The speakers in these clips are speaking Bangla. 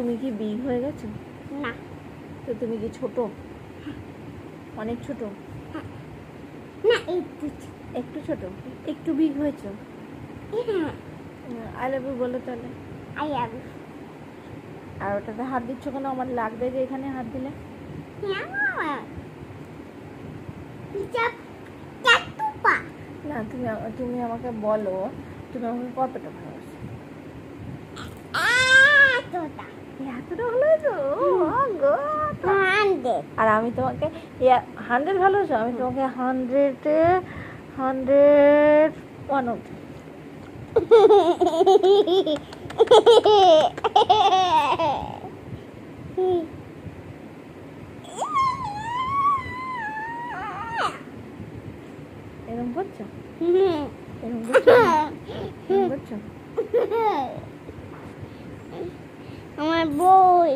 তুমি কি বিগ হয়ে গেছো? না। তো তুমি কি ছোট? অনেক ছোট? না, একটু ছোট, একটু বিগ হয়েছো। আই লাভ ইউ বলো তাহলে। I love you. আর ওটাতে হাত দিচ্ছ কেন? আমার লাগবে যে এখানে হাত দিলে। না, তুমি আমাকে বলো তুমি আমাকে কতটা ভালোবাসো। এতটা ভালোবাসো? আর আমি তোমাকে 100 ভালোবাসো? আমি তোমাকে 100 অব্দি। এরকম করছো? এরকম করছো? আমার বই।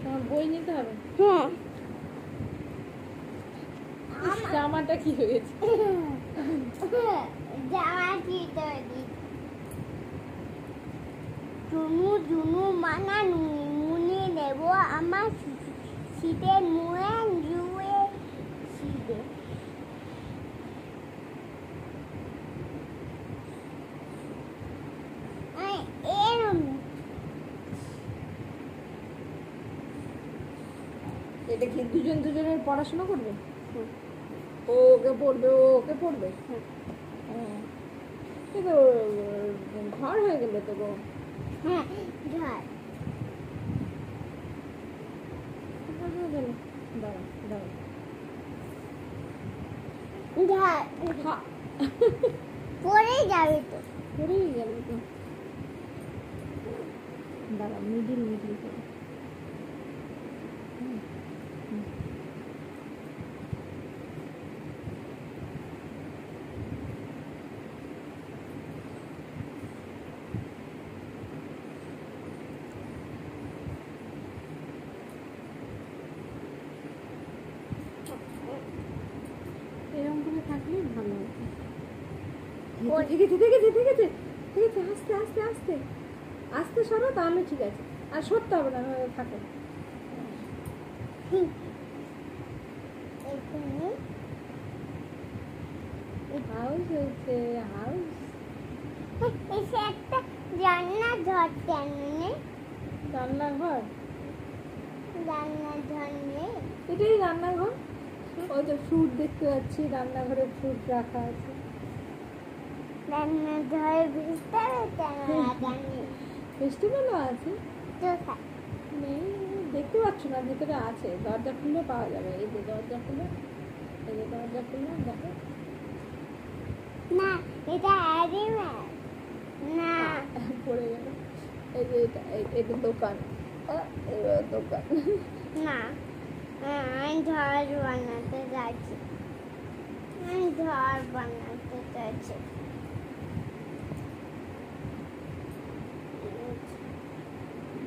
তোমার বই নিতে হবে? হ্যাঁ। জামাটা কি হয়েছে? জামা কি তৈরি? জুনু মানা নুনি নেব আমার শীতের মুয়ে জুয়ে শীতে। এটা কি দুজনের পড়াশোনা করবে? ও ওকে পড়বে, ও ওকে পড়বে। কিন্তু ঘর হয়ে গেল তো গো। হ্যাঁ, ঘর। দাঁড়া দাঁড়া। ঘর পড়ে যাবে তো। পড়েই গেল তো। দাঁড়া, মিডিল করে। এরকম করে থাকলে ভালো হতো। ঠিক আছে, আস্তে সরো, তাহলে ঠিক আছে। আর সরতে হবে না, থাকো। হাউস হয়েছে, হাউস। এসে একটা জানলা ঘর কেন নেই? রান্নাঘর? জানলা ঘর নেই। এটাই রান্নাঘর। ওই তো ফ্রুট দেখতে পাচ্ছি, রান্নাঘরে ফ্রুট রাখা আছে। রান্না ঘরের ভিতরে জানলা নেই। ফেস্টিভ্যালও আছে? কোথায়? নেই, দেখতে পাচ্ছ না, ভিতরে আছে। দরজা খুলে পাওয়া যাবে। এই যে দরজা খুলে, দেখো। না, এটা অ্যানিমেল না। পড়ে গেল। এই যে এটা দোকান। দোকান না, আমি ঘর বানাতে চাইছি।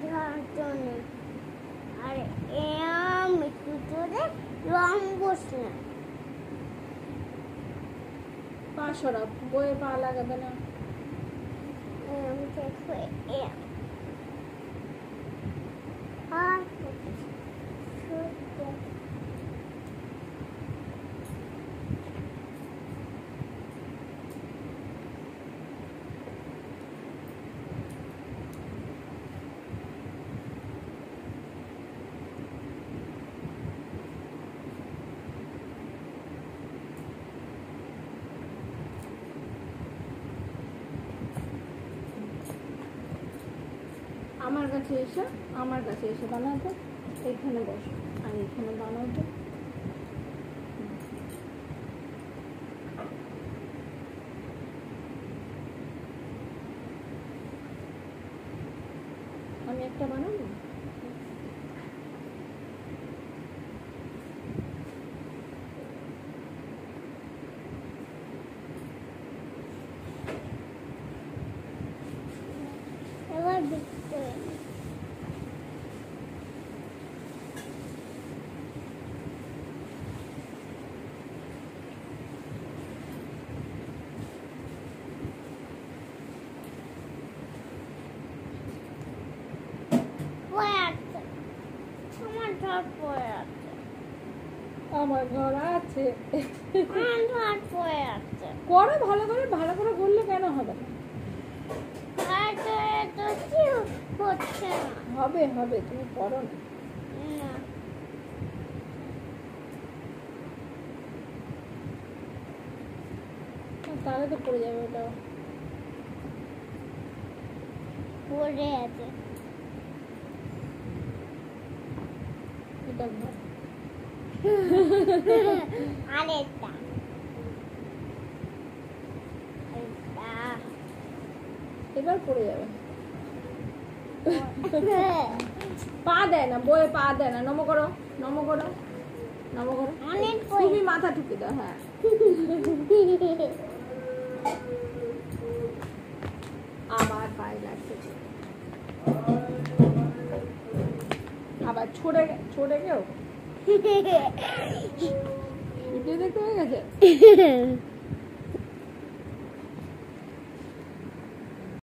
ঘর তো নেই। আর একটু করে রং বসে না। পা সরাব, বইয়ে পা লাগাবে না। আমার কাছে এসে বানাও তো। এখানে বসো আর এখানে বানাও তো। আমি একটা বানাবো। এবার দেখতে ঘর পড়ে আছে। আমার ঘর আছে। আমার ঘর পড়ে আছে। করো ভালো করে বললে কেন হবে না? আর তো এত কি হচ্ছে না। হবে তুমি করো না। না, তাহলে তো পড়ে যাবে ওটাও। পড়ে আছে। এটা ঘর। আরেকটা। এবার পড়ে যাবে। পা দেয় না, বইয়ে পা দেয় না। নম করো। অনেক বই। তুমি মাথা ঠুকে দাও। হ্যাঁ, আবার পায়ে লাগছে। আবার ছড়ে গেও। ভিডিও দেখতে হয়ে গেছে।